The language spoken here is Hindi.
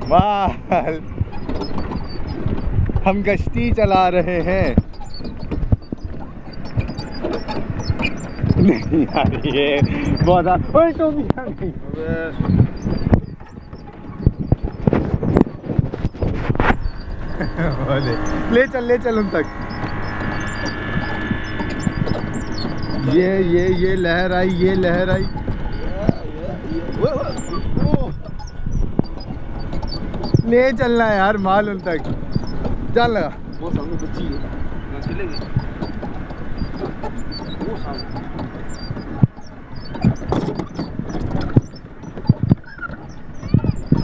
वाह, हम कश्ती चला रहे हैं। नहीं यार ये बहुत ओए तो भी नहीं। ले चल उन तक। ये लहर आई, ये लहर आई। ले चलना है यार माल उन तक। चल लगा वो सामने बच्ची है, चलेगी वो सामने।